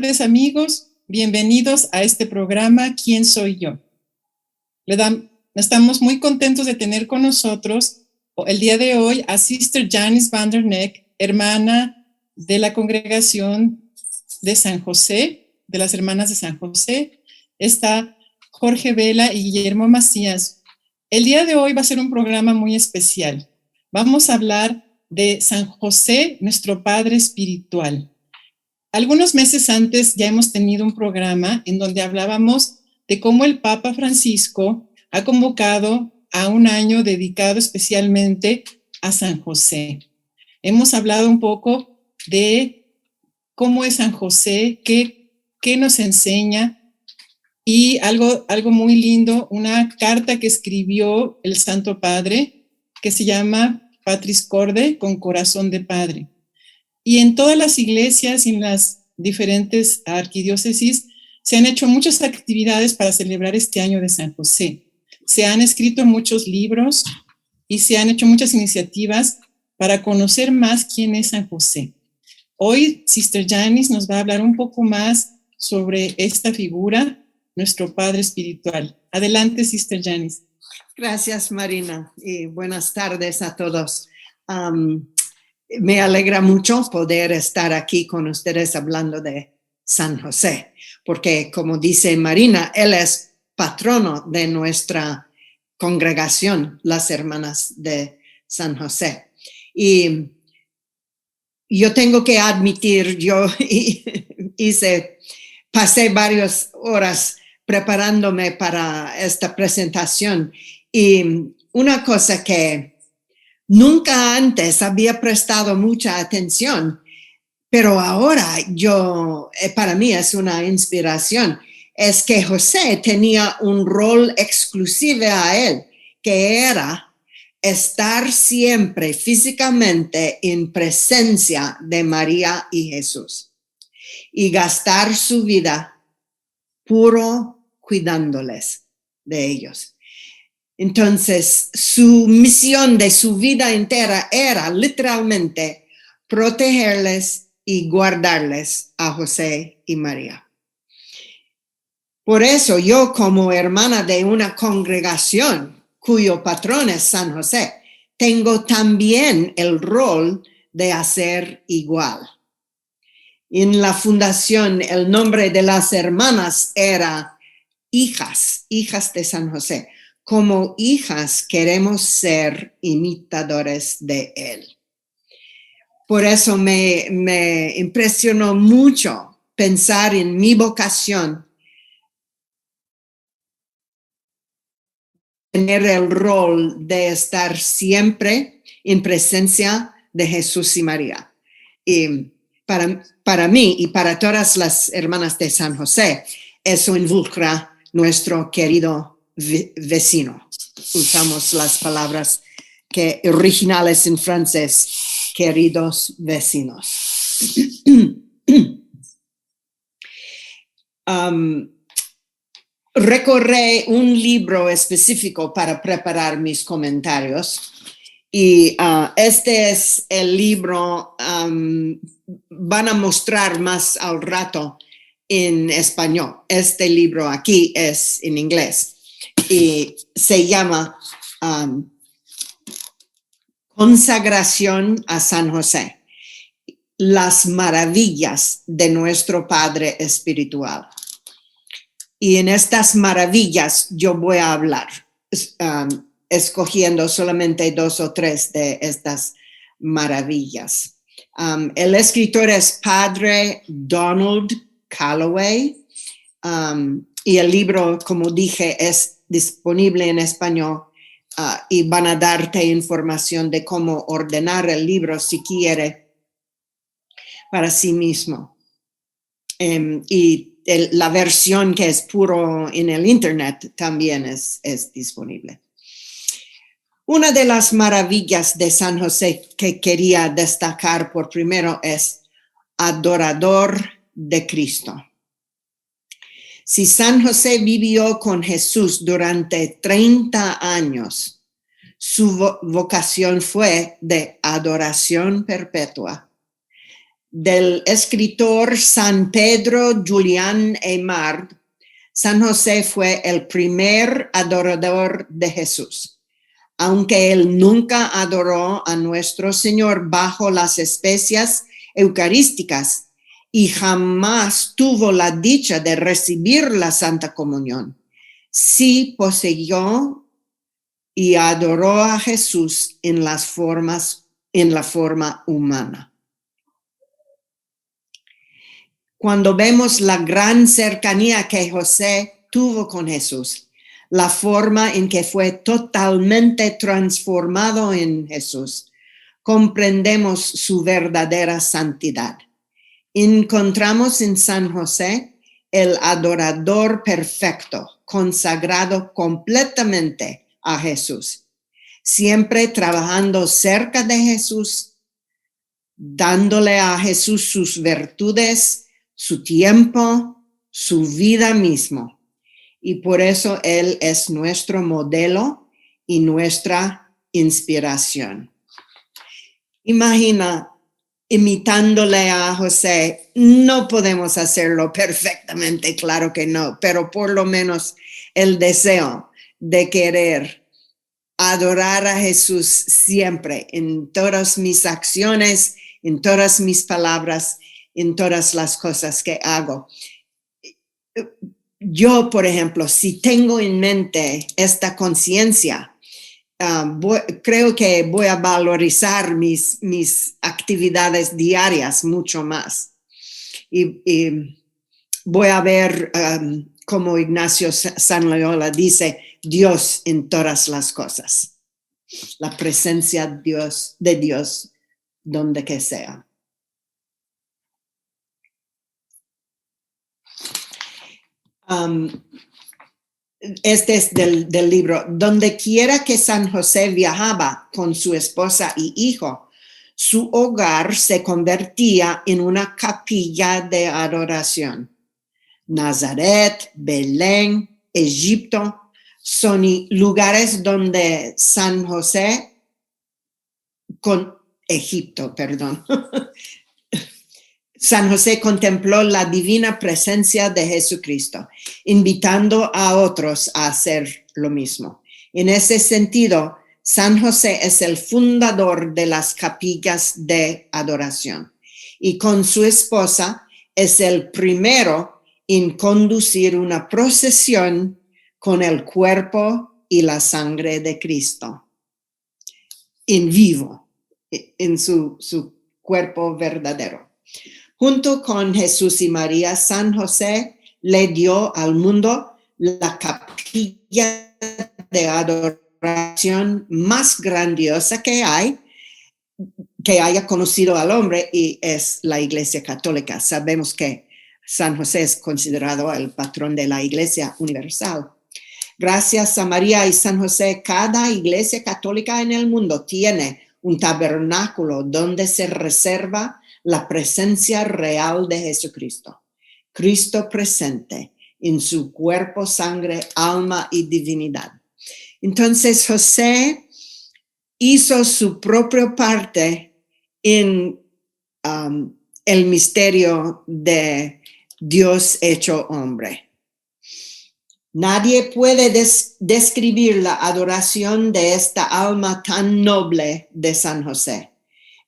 tardes, amigos. Bienvenidos a este programa ¿Quién soy yo? Estamos muy contentos de tener con nosotros el día de hoy a Sister Janice Vanderneck, hermana de la congregación de San José, de las hermanas de San José. Está Jorge Vela y Guillermo Macías. El día de hoy va a ser un programa muy especial. Vamos a hablar de San José, nuestro Padre espiritual. Algunos meses antes ya hemos tenido un programa en donde hablábamos de cómo el Papa Francisco ha convocado a un año dedicado especialmente a San José. Hemos hablado un poco de cómo es San José, qué nos enseña, y algo muy lindo, una carta que escribió el Santo Padre que se llama Patris Corde, con corazón de padre. Y en todas las iglesias y en las diferentes arquidiócesis se han hecho muchas actividades para celebrar este año de San José. Se han escrito muchos libros y se han hecho muchas iniciativas para conocer más quién es San José. Hoy Sister Janice nos va a hablar un poco más sobre esta figura, nuestro Padre espiritual. Adelante, Sister Janice. Gracias, Marina, y buenas tardes a todos. Me alegra mucho poder estar aquí con ustedes hablando de San José, porque como dice Marina, él es patrono de nuestra congregación, las hermanas de San José. Y yo tengo que admitir, yo pasé varias horas preparándome para esta presentación, y una cosa que nunca antes había prestado mucha atención, pero ahora para mí es una inspiración, es que José tenía un rol exclusivo a él, que era estar siempre físicamente en presencia de María y Jesús y gastar su vida puro cuidándoles de ellos. Entonces, su misión de su vida entera era literalmente protegerles y guardarles a José y María. Por eso yo, como hermana de una congregación cuyo patrón es San José, tengo también el rol de hacer igual. En la fundación, el nombre de las hermanas era hijas de San José. Como hijas queremos ser imitadores de él. Por eso me impresionó mucho pensar en mi vocación, tener el rol de estar siempre en presencia de Jesús y María. Y para mí y para todas las hermanas de San José, eso involucra nuestro querido vecino. Usamos las palabras originales en francés, queridos vecinos. Recorrí un libro específico para preparar mis comentarios, y este es el libro, van a mostrar más al rato en español. Este libro aquí es en inglés y se llama Consagración a San José, las maravillas de nuestro Padre espiritual. Y en estas maravillas yo voy a hablar, escogiendo solamente 2 o 3 de estas maravillas. El escritor es Padre Donald Calloway, y el libro, como dije, es disponible en español, y van a darte información de cómo ordenar el libro si quiere para sí mismo. Y la versión que es puro en el internet también es disponible. Una de las maravillas de San José que quería destacar por primero es adorador de Cristo. Si San José vivió con Jesús durante 30 años, su vocación fue de adoración perpetua, del escritor San Pedro Julián Aymar, San José fue el primer adorador de Jesús. Aunque él nunca adoró a nuestro Señor bajo las especias eucarísticas y jamás tuvo la dicha de recibir la Santa Comunión, sí poseyó y adoró a Jesús en la forma humana. Cuando vemos la gran cercanía que José tuvo con Jesús, la forma en que fue totalmente transformado en Jesús, comprendemos su verdadera santidad. Encontramos en San José el adorador perfecto, consagrado completamente a Jesús, siempre trabajando cerca de Jesús, dándole a Jesús sus virtudes, su tiempo, su vida mismo. Y por eso Él es nuestro modelo y nuestra inspiración. Imagina, imitándole a José, no podemos hacerlo perfectamente, claro que no, pero por lo menos el deseo de querer adorar a Jesús siempre, en todas mis acciones, en todas mis palabras, en todas las cosas que hago. Yo, por ejemplo, si tengo en mente esta conciencia, creo que voy a valorizar mis actividades diarias mucho más. Y voy a ver, como Ignacio San Loyola dice, Dios en todas las cosas. La presencia de Dios donde que sea. Este es del libro. Donde quiera que San José viajaba con su esposa y hijo, su hogar se convertía en una capilla de adoración. Nazaret, Belén, Egipto son lugares donde San José San José contempló la divina presencia de Jesucristo, invitando a otros a hacer lo mismo. En ese sentido, San José es el fundador de las capillas de adoración y con su esposa es el primero en conducir una procesión con el cuerpo y la sangre de Cristo en vivo, en su cuerpo verdadero. Junto con Jesús y María, San José le dio al mundo la capilla de adoración más grandiosa que haya conocido al hombre, y es la Iglesia Católica. Sabemos que San José es considerado el patrón de la Iglesia Universal. Gracias a María y San José, cada iglesia católica en el mundo tiene un tabernáculo donde se reserva la presencia real de Jesucristo. Cristo presente en su cuerpo, sangre, alma y divinidad. Entonces José hizo su propia parte en el misterio de Dios hecho hombre. Nadie puede describir la adoración de esta alma tan noble de San José.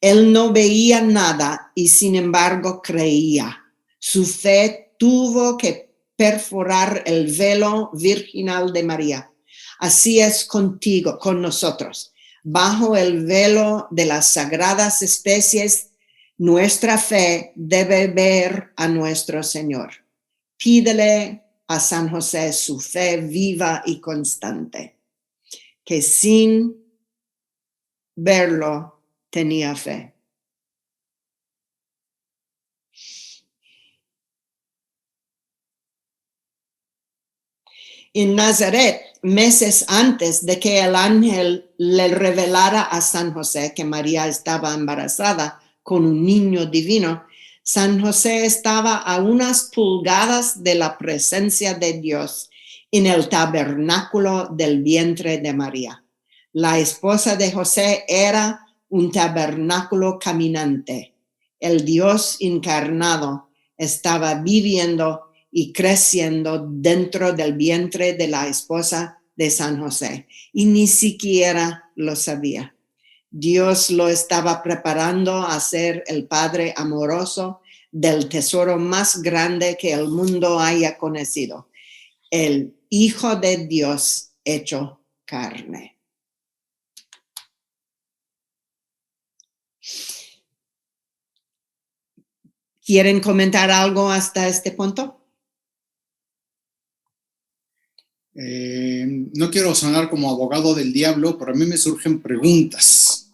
Él no veía nada y sin embargo creía. Su fe tuvo que perforar el velo virginal de María. Así es contigo, con nosotros. Bajo el velo de las sagradas especies, nuestra fe debe ver a nuestro Señor. Pídele a San José su fe viva y constante, que sin verlo tenía fe. En Nazaret, meses antes de que el ángel le revelara a San José que María estaba embarazada con un niño divino, San José estaba a unas pulgadas de la presencia de Dios en el tabernáculo del vientre de María. La esposa de José era un tabernáculo caminante. el Dios encarnado estaba viviendo y creciendo dentro del vientre de la esposa de San José y ni siquiera lo sabía. Dios lo estaba preparando a ser el padre amoroso del tesoro más grande que el mundo haya conocido, el Hijo de Dios hecho carne. ¿Quieren comentar algo hasta este punto? No quiero sonar como abogado del diablo, pero a mí me surgen preguntas.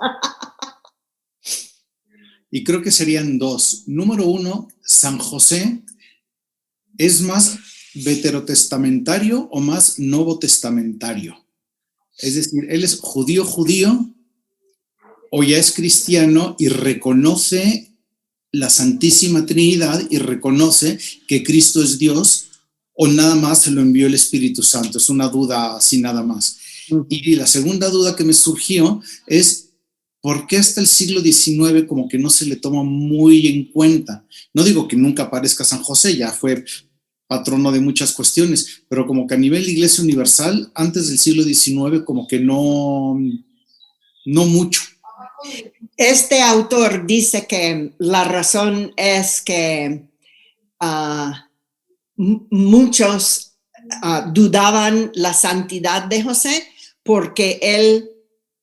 Y creo que serían dos. Número uno, ¿San José es más veterotestamentario o más novotestamentario? Es decir, ¿él es judío o ya es cristiano y reconoce la Santísima Trinidad y reconoce que Cristo es Dios, o nada más se lo envió el Espíritu Santo? Es una duda así nada más. Y la segunda duda que me surgió es, ¿por qué hasta el siglo XIX como que no se le toma muy en cuenta? No digo que nunca aparezca San José, ya fue patrono de muchas cuestiones, pero como que a nivel Iglesia Universal, antes del siglo XIX como que no mucho. Este autor dice que la razón es que muchos dudaban la santidad de José porque él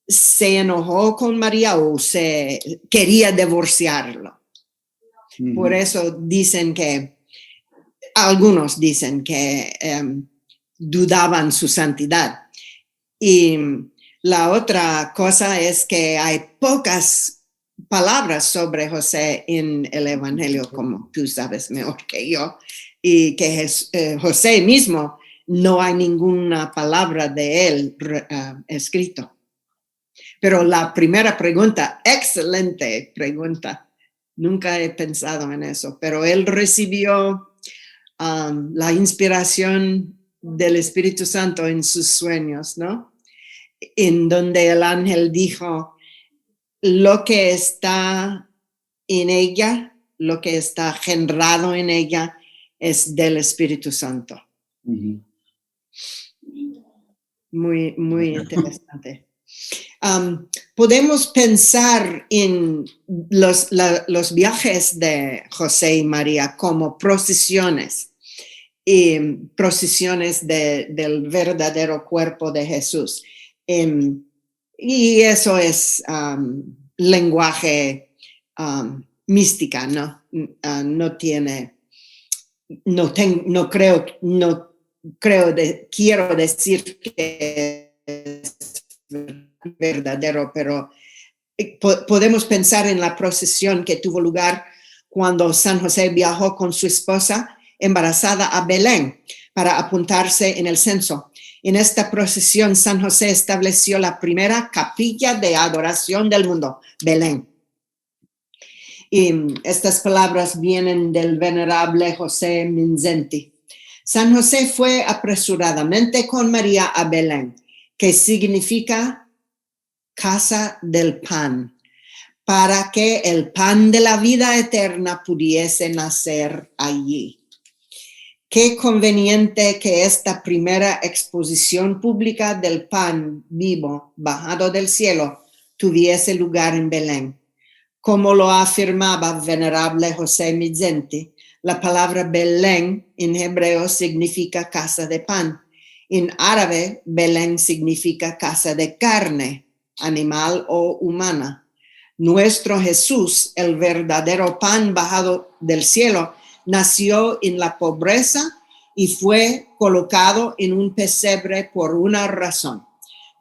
se enojó con María o se quería divorciarlo. Por eso dicen que, algunos dicen que dudaban su santidad. Y la otra cosa es que hay pocas palabras sobre José en el Evangelio, como tú sabes mejor que yo, y que José mismo no hay ninguna palabra de él escrito. Pero la primera pregunta, excelente pregunta, nunca he pensado en eso, pero él recibió la inspiración del Espíritu Santo en sus sueños, ¿no? En donde el ángel dijo, lo que está en ella, lo que está generado en ella, es del Espíritu Santo. Muy, muy interesante. Podemos pensar en los viajes de José y María como procesiones del verdadero cuerpo de Jesús. Y eso es lenguaje mística, ¿no? Quiero decir que es verdadero, pero podemos pensar en la procesión que tuvo lugar cuando San José viajó con su esposa embarazada a Belén para apuntarse en el censo. En esta procesión, San José estableció la primera capilla de adoración del mundo, Belén. Y estas palabras vienen del venerable José Minzenti. San José fue apresuradamente con María a Belén, que significa casa del pan, para que el pan de la vida eterna pudiese nacer allí. Qué conveniente que esta primera exposición pública del pan vivo bajado del cielo tuviese lugar en Belén. Como lo afirmaba venerable José Minzenti, la palabra Belén en hebreo significa casa de pan. En árabe, Belén significa casa de carne, animal o humana. Nuestro Jesús, el verdadero pan bajado del cielo, nació en la pobreza y fue colocado en un pesebre por una razón.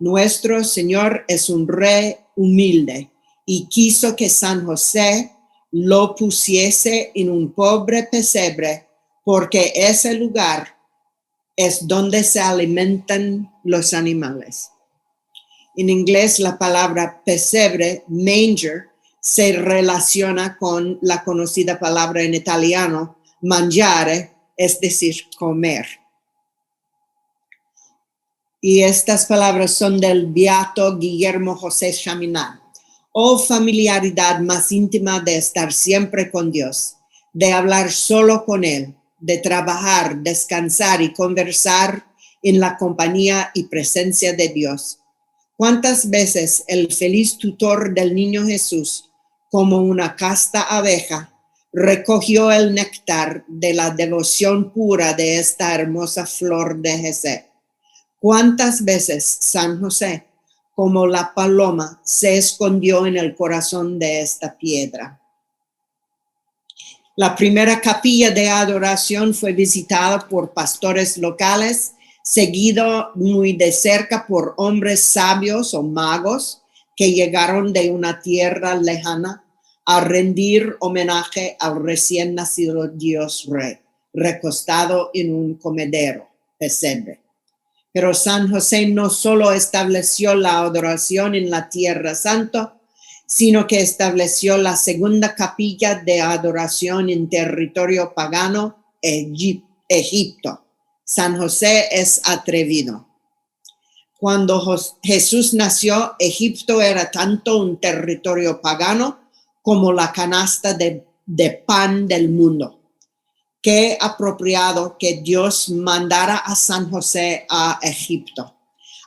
Nuestro Señor es un rey humilde y quiso que San José lo pusiese en un pobre pesebre porque ese lugar es donde se alimentan los animales. En inglés, la palabra pesebre, manger, se relaciona con la conocida palabra en italiano, mangiare, es decir, comer. Y estas palabras son del beato Guillermo José Chaminade. o familiaridad más íntima de estar siempre con Dios, de hablar solo con Él, de trabajar, descansar y conversar en la compañía y presencia de Dios. ¿Cuántas veces el feliz tutor del niño Jesús, como una casta abeja, recogió el néctar de la devoción pura de esta hermosa flor de Jesé? ¿Cuántas veces San José, como la paloma, se escondió en el corazón de esta piedra? La primera capilla de adoración fue visitada por pastores locales, seguido muy de cerca por hombres sabios o magos que llegaron de una tierra lejana a rendir homenaje al recién nacido Dios Rey, recostado en un comedero, pesebre. Pero San José no solo estableció la adoración en la Tierra Santa, sino que estableció la segunda capilla de adoración en territorio pagano, Egipto. San José es atrevido. Cuando Jesús nació, Egipto era tanto un territorio pagano como la canasta de pan del mundo. Qué apropiado que Dios mandara a San José a Egipto.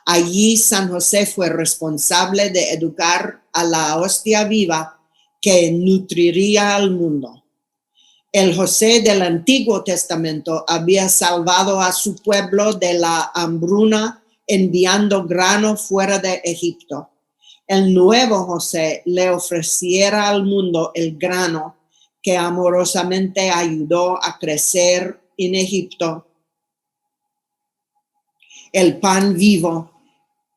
Allí San José fue responsable de educar a la hostia viva que nutriría al mundo. El José del Antiguo Testamento había salvado a su pueblo de la hambruna enviando grano fuera de Egipto. El nuevo José le ofreciera al mundo el grano que amorosamente ayudó a crecer en Egipto, el pan vivo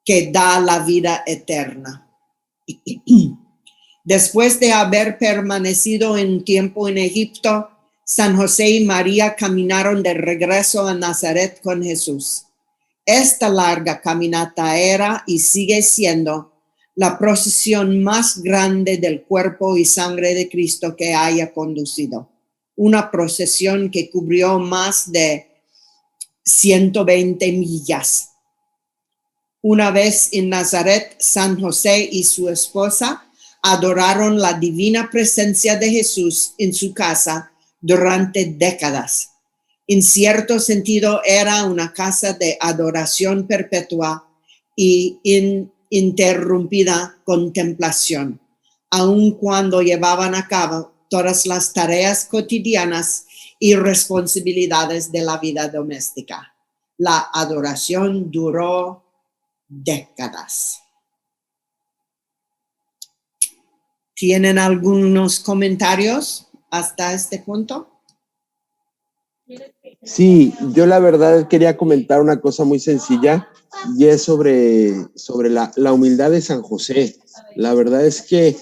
que da la vida eterna. Después de haber permanecido un tiempo en Egipto, San José y María caminaron de regreso a Nazaret con Jesús. Esta larga caminata era y sigue siendo la procesión más grande del cuerpo y sangre de Cristo que haya conducido. Una procesión que cubrió más de 120 millas. Una vez en Nazaret, San José y su esposa adoraron la divina presencia de Jesús en su casa durante décadas. En cierto sentido, era una casa de adoración perpetua y ininterrumpida contemplación, aun cuando llevaban a cabo todas las tareas cotidianas y responsabilidades de la vida doméstica. La adoración duró décadas. ¿Tienen algunos comentarios hasta este punto? Sí, yo la verdad quería comentar una cosa muy sencilla y es sobre la humildad de San José. La verdad es que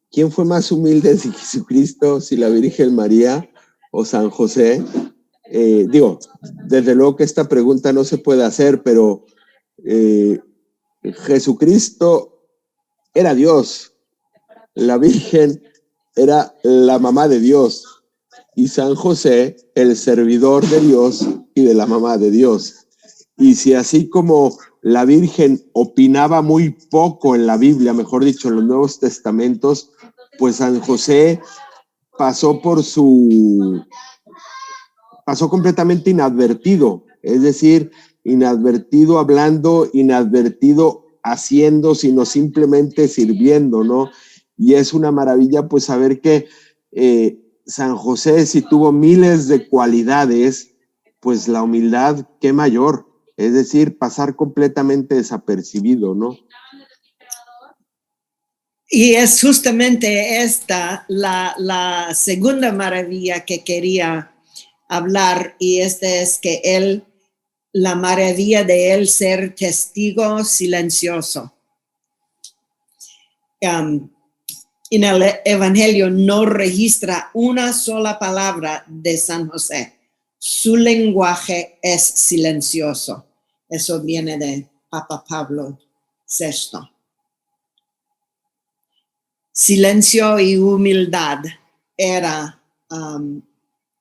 ¿quién fue más humilde, si Jesucristo, si la Virgen María o San José? Desde luego que esta pregunta no se puede hacer, pero Jesucristo era Dios, la Virgen era la mamá de Dios y San José el servidor de Dios y de la mamá de Dios. Y si así como la Virgen opinaba muy poco en la Biblia, mejor dicho, en los Nuevos Testamentos, pues San José pasó completamente inadvertido, es decir, inadvertido hablando, inadvertido haciendo, sino simplemente sirviendo, ¿no? Y es una maravilla pues saber que San José, si tuvo miles de cualidades, pues la humildad, qué mayor, es decir, pasar completamente desapercibido, ¿no? Y es justamente esta la segunda maravilla que quería hablar, y esta es que la maravilla de él ser testigo silencioso. En el Evangelio no registra una sola palabra de San José. Su lenguaje es silencioso. Eso viene de Papa Pablo VI. Silencio y humildad era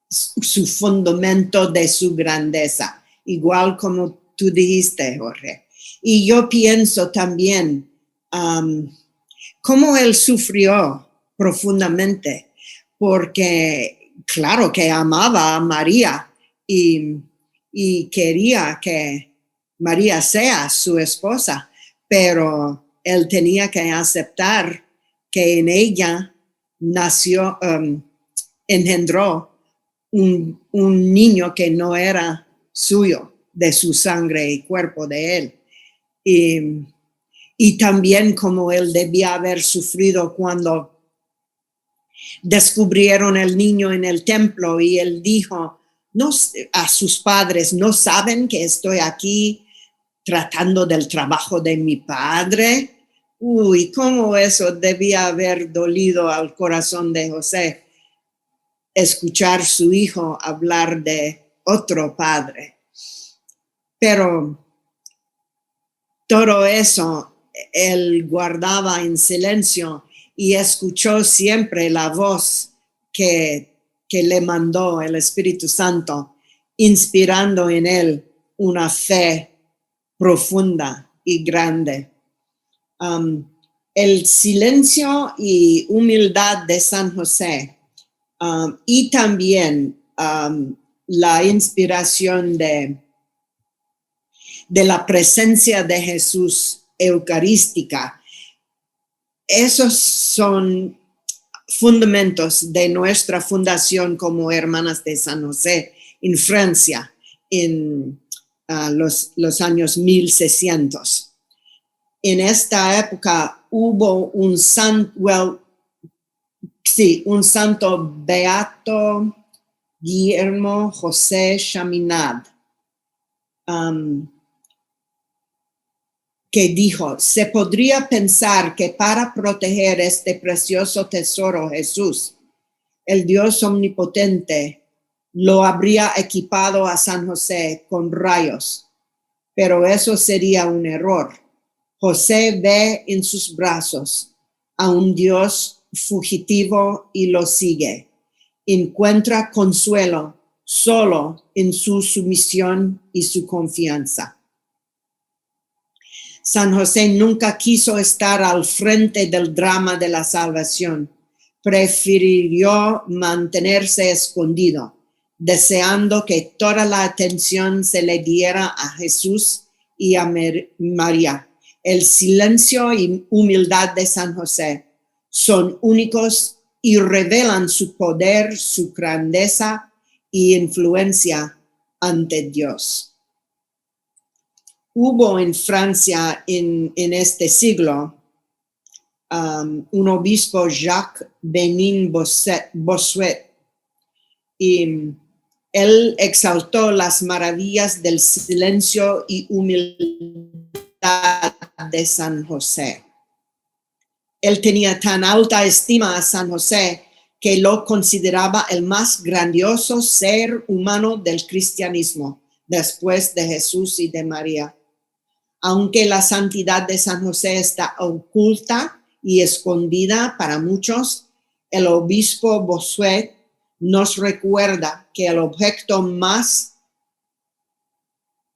su fundamento de su grandeza, igual como tú dijiste, Jorge. Y yo pienso también cómo él sufrió profundamente, porque claro que amaba a María y quería que María sea su esposa, pero él tenía que aceptar que en ella engendró un niño que no era suyo, de su sangre y cuerpo de él. Y también como él debía haber sufrido cuando descubrieron el niño en el templo y él dijo a sus padres, ¿no saben que estoy aquí tratando del trabajo de mi padre? Uy, cómo eso debía haber dolido al corazón de José, escuchar su hijo hablar de otro padre. Pero todo eso él guardaba en silencio y escuchó siempre la voz que le mandó el Espíritu Santo, inspirando en él una fe profunda y grande. El silencio y humildad de San José y también la inspiración de la presencia de Jesús eucarística. Esos son fundamentos de nuestra fundación como Hermanas de San José en Francia en los años 1600. En esta época hubo un santo beato, Guillermo José Chaminade, que dijo, se podría pensar que para proteger este precioso tesoro Jesús, el Dios omnipotente, lo habría equipado a San José con rayos, pero eso sería un error. José ve en sus brazos a un Dios fugitivo y lo sigue. Encuentra consuelo solo en su sumisión y su confianza. San José nunca quiso estar al frente del drama de la salvación. Prefirió mantenerse escondido, deseando que toda la atención se le diera a Jesús y a María. El silencio y humildad de San José son únicos y revelan su poder, su grandeza y influencia ante Dios. Hubo en Francia en este siglo un obispo, Jacques Benin Bossuet, y él exaltó las maravillas del silencio y humildad de San José. Él tenía tan alta estima a San José que lo consideraba el más grandioso ser humano del cristianismo, después de Jesús y de María. Aunque la santidad de San José está oculta y escondida para muchos, el obispo Bossuet nos recuerda que el objeto más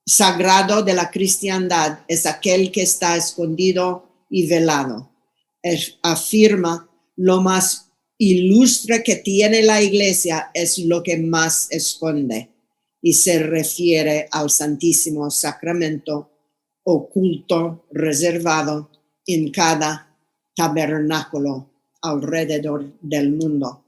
sagrado de la cristiandad es aquel que está escondido y velado. Afirma, lo más ilustre que tiene la iglesia es lo que más esconde, y se refiere al Santísimo Sacramento oculto, reservado en cada tabernáculo alrededor del mundo.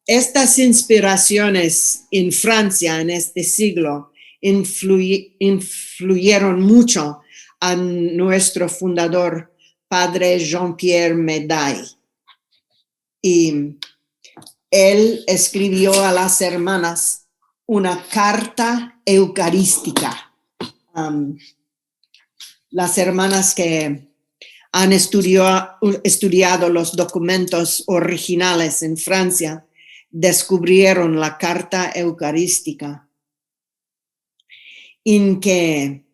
Estas inspiraciones en Francia en este siglo influyeron mucho a nuestro fundador, Padre Jean-Pierre Médaille. Y él escribió a las hermanas una carta eucarística. Las hermanas que han estudiado los documentos originales en Francia descubrieron la carta eucarística en que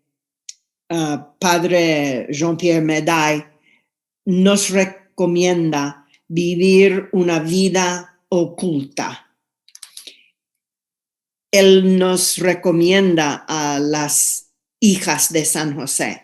Padre Jean-Pierre Médaille nos recomienda vivir una vida oculta. Él nos recomienda a las hijas de San José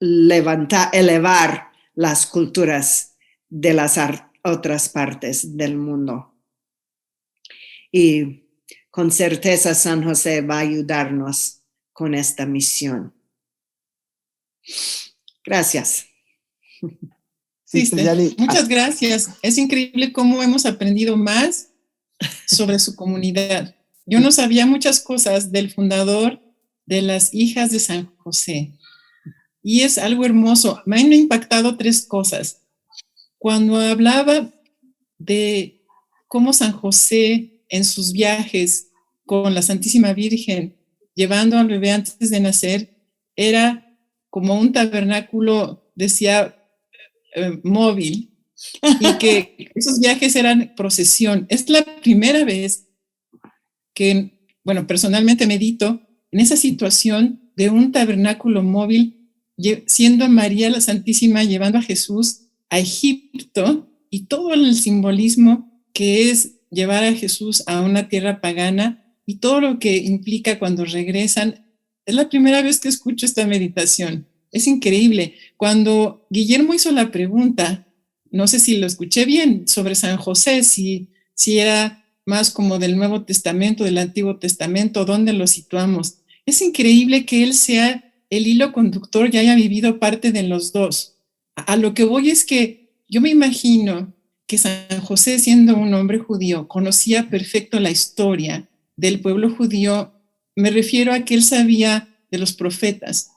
elevar las culturas de las otras partes del mundo. Y con certeza San José va a ayudarnos con esta misión. Gracias. Sister, muchas gracias. Es increíble cómo hemos aprendido más sobre su comunidad. Yo no sabía muchas cosas del fundador de las Hijas de San José. Y es algo hermoso. Me han impactado 3 cosas. Cuando hablaba de cómo San José en sus viajes con la Santísima Virgen, llevando al bebé antes de nacer, era como un tabernáculo, decía, móvil, y que esos viajes eran procesión. Es la primera vez que, bueno, personalmente medito en esa situación de un tabernáculo móvil, siendo María la Santísima llevando a Jesús a Egipto y todo el simbolismo que es llevar a Jesús a una tierra pagana y todo lo que implica cuando regresan. Es la primera vez que escucho esta meditación. Es increíble. Cuando Guillermo hizo la pregunta, no sé si lo escuché bien, sobre San José, si era más como del Nuevo Testamento, del Antiguo Testamento, ¿dónde lo situamos? Es increíble que él sea el hilo conductor y haya vivido parte de los dos. A lo que voy es que yo me imagino que San José, siendo un hombre judío, conocía perfecto la historia del pueblo judío. Me refiero a que él sabía de los profetas.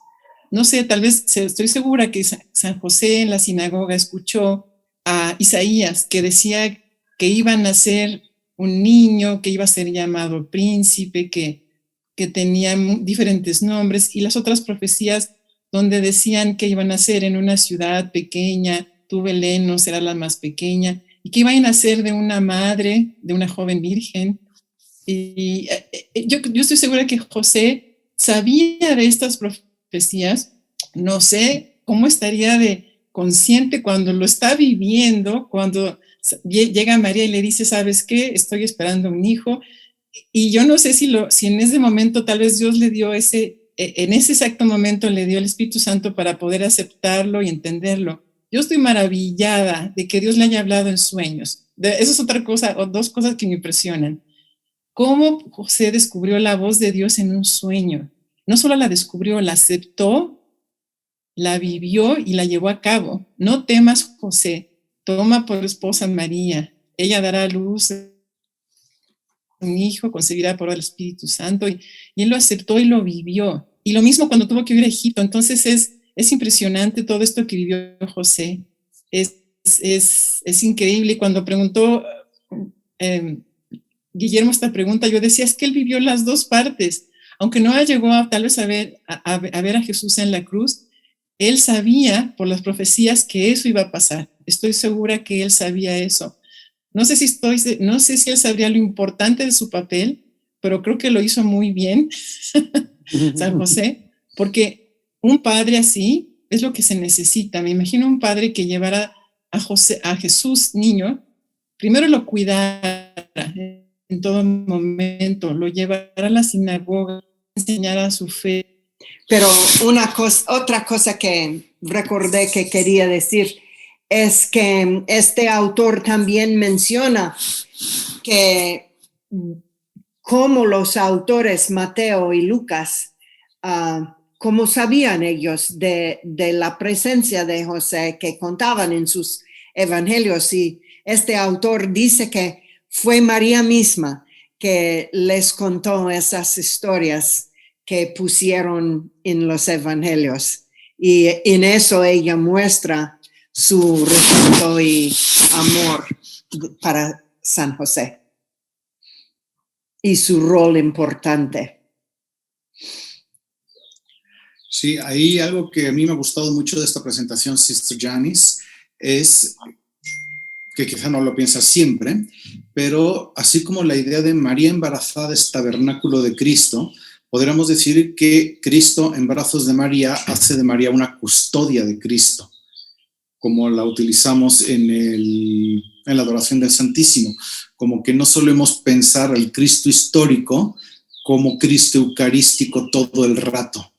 No sé, tal vez estoy segura que San José en la sinagoga escuchó a Isaías que decía que iba a nacer un niño, que iba a ser llamado príncipe, que tenía diferentes nombres, y las otras profecías donde decían que iban a nacer en una ciudad pequeña, tú Belén no será la más pequeña, y que iban a nacer de una madre, de una joven virgen. Y yo estoy segura que José sabía de estas profecías. No sé cómo estaría de consciente cuando lo está viviendo, cuando llega María y le dice, ¿sabes qué? Estoy esperando un hijo. Y yo no sé si en ese momento tal vez Dios le dio en ese exacto momento le dio el Espíritu Santo para poder aceptarlo y entenderlo. Yo estoy maravillada de que Dios le haya hablado en sueños. Esa es otra cosa, o 2 cosas que me impresionan. Cómo José descubrió la voz de Dios en un sueño. No solo la descubrió, la aceptó, la vivió y la llevó a cabo. No temas, José, toma por esposa a María. Ella dará a luz un hijo, concebirá por el Espíritu Santo, y él lo aceptó y lo vivió. Y lo mismo cuando tuvo que ir a Egipto. Entonces es impresionante todo esto que vivió José. Es increíble. Y cuando preguntó Guillermo esta pregunta, yo decía, es que él vivió las 2 partes. Aunque no llegó tal vez a ver a Jesús en la cruz, él sabía por las profecías que eso iba a pasar. Estoy segura que él sabía eso. No sé si él sabría lo importante de su papel, pero creo que lo hizo muy bien San José, porque un padre así es lo que se necesita. Me imagino un padre que llevara a Jesús niño, primero lo cuidara en todo momento, lo llevara a la sinagoga, enseñara su fe. Pero otra cosa que recordé que quería decir es que este autor también menciona que como los autores Mateo y Lucas, como sabían ellos de la presencia de José que contaban en sus evangelios, y este autor dice que fue María misma que les contó esas historias que pusieron en los evangelios, y en eso ella muestra su respeto y amor para San José y su rol importante. Sí, ahí algo que a mí me ha gustado mucho de esta presentación, Sister Janice, es que quizá no lo piensa siempre, pero así como la idea de María embarazada es tabernáculo de Cristo, podríamos decir que Cristo en brazos de María hace de María una custodia de Cristo, como la utilizamos en la adoración del Santísimo, como que no solemos pensar al Cristo histórico como Cristo eucarístico todo el rato.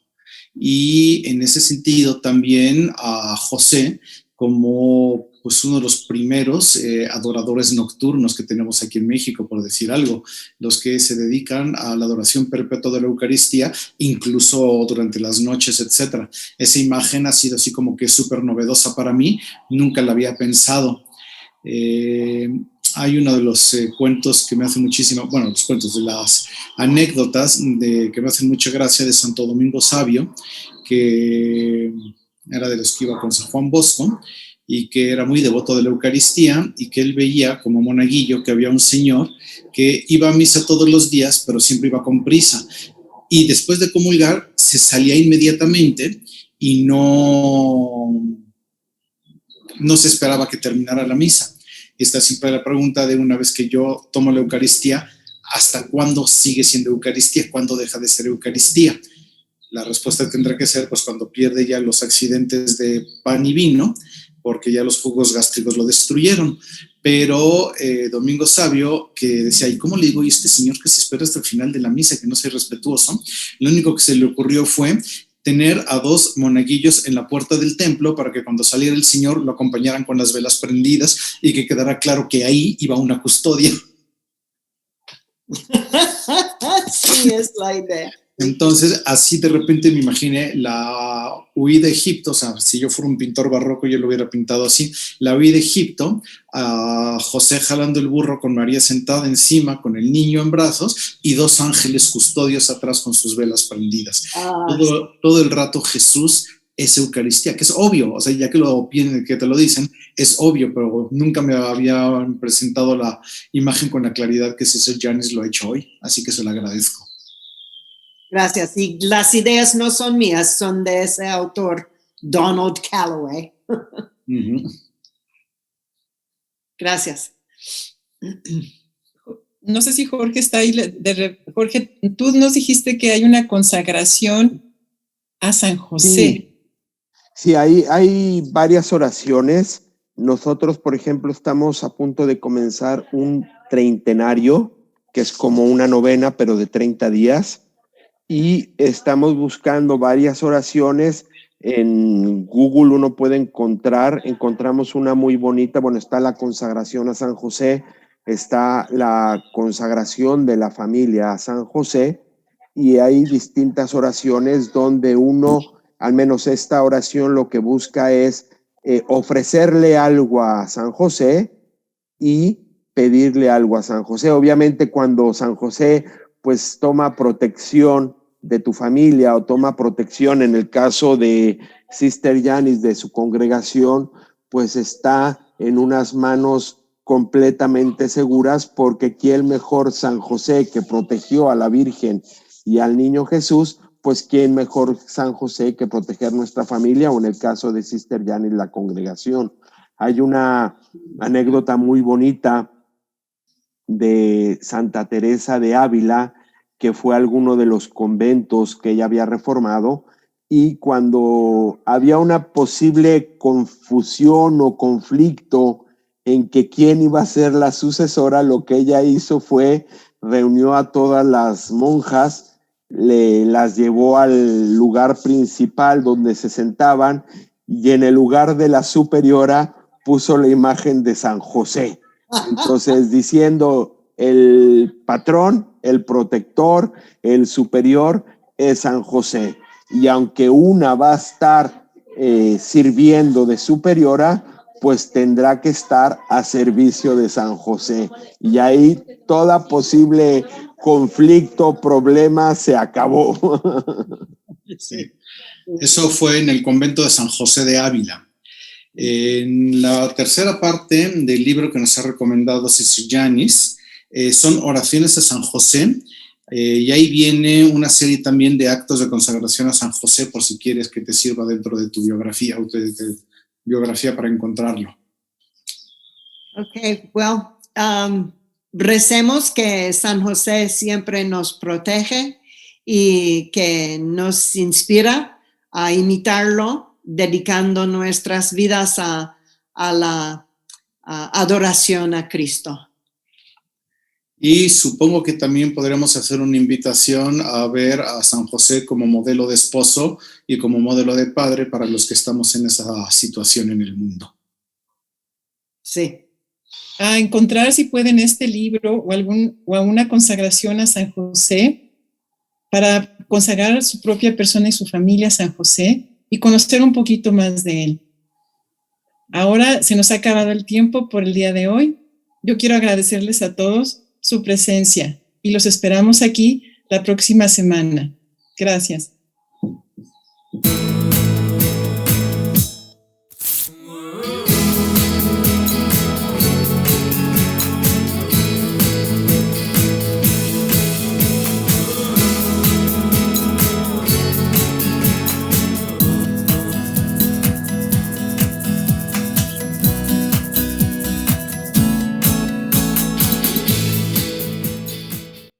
y en ese sentido también a José como pues uno de los primeros adoradores nocturnos que tenemos aquí en México, por decir algo, los que se dedican a la adoración perpetua de la Eucaristía, incluso durante las noches, etcétera. Esa imagen ha sido así como que súper novedosa para mí, nunca la había pensado. Hay uno de los cuentos que me hace muchísimo, bueno, los cuentos de las anécdotas que me hacen mucha gracia de Santo Domingo Sabio, que era de los que iba con San Juan Bosco, y que era muy devoto de la Eucaristía, y que él veía como monaguillo que había un señor que iba a misa todos los días, pero siempre iba con prisa, y después de comulgar se salía inmediatamente y no se esperaba que terminara la misa. Esta siempre es la pregunta de una vez que yo tomo la Eucaristía, ¿hasta cuándo sigue siendo Eucaristía? ¿Cuándo deja de ser Eucaristía? La respuesta tendrá que ser pues cuando pierde ya los accidentes de pan y vino, porque ya los jugos gástricos lo destruyeron. Pero Domingo Sabio, que decía, ¿y cómo le digo a este señor que se espera hasta el final de la misa, que no sea irrespetuoso? Lo único que se le ocurrió fue tener a 2 monaguillos en la puerta del templo para que cuando saliera el señor lo acompañaran con las velas prendidas y que quedara claro que ahí iba una custodia. Sí, es la idea. Entonces, así de repente me imaginé la huida de Egipto, o sea, si yo fuera un pintor barroco, yo lo hubiera pintado así, la huida de Egipto, a José jalando el burro con María sentada encima, con el niño en brazos, y 2 ángeles custodios atrás con sus velas prendidas. Todo el rato Jesús es Eucaristía, que es obvio, o sea, ya que te lo dicen, es obvio, pero nunca me habían presentado la imagen con la claridad que César Yanis lo ha hecho hoy, así que se lo agradezco. Gracias. Y las ideas no son mías, son de ese autor, Donald Calloway. Gracias. No sé si Jorge está ahí. Jorge, tú nos dijiste que hay una consagración a San José. Sí, hay varias oraciones. Nosotros, por ejemplo, estamos a punto de comenzar un treintenario, que es como una novena, pero de 30 días. Y estamos buscando varias oraciones. En Google uno puede encontramos una muy bonita, bueno, está la consagración a San José, está la consagración de la familia a San José, y hay distintas oraciones donde uno, al menos esta oración, lo que busca es ofrecerle algo a San José y pedirle algo a San José. Obviamente cuando San José pues toma protección de tu familia o toma protección, en el caso de Sister Yanis, de su congregación, pues está en unas manos completamente seguras, porque quién mejor San José, que protegió a la Virgen y al niño Jesús, pues quién mejor San José que proteger nuestra familia, o en el caso de Sister Yanis, la congregación. Hay una anécdota muy bonita de Santa Teresa de Ávila, que fue alguno de los conventos que ella había reformado, y cuando había una posible confusión o conflicto en que quién iba a ser la sucesora, lo que ella hizo fue reunió a todas las monjas, las llevó al lugar principal donde se sentaban, y en el lugar de la superiora puso la imagen de San José. Entonces, diciendo, el patrón, el protector, el superior es San José. Y aunque una va a estar sirviendo de superiora, pues tendrá que estar a servicio de San José. Y ahí toda posible conflicto, problema se acabó. Sí. Eso fue en el convento de San José de Ávila. En la tercera parte del libro que nos ha recomendado César Yanis, son oraciones a San José, y ahí viene una serie también de actos de consagración a San José, por si quieres que te sirva dentro de tu biografía o de biografía para encontrarlo. Ok, well, recemos que San José siempre nos protege y que nos inspira a imitarlo, dedicando nuestras vidas a la adoración a Cristo. Y supongo que también podremos hacer una invitación a ver a San José como modelo de esposo y como modelo de padre para los que estamos en esa situación en el mundo. Sí. A encontrar, si pueden, este libro o alguna consagración a San José para consagrar a su propia persona y su familia a San José y conocer un poquito más de él. Ahora se nos ha acabado el tiempo por el día de hoy. Yo quiero agradecerles a todos su presencia y los esperamos aquí la próxima semana. Gracias.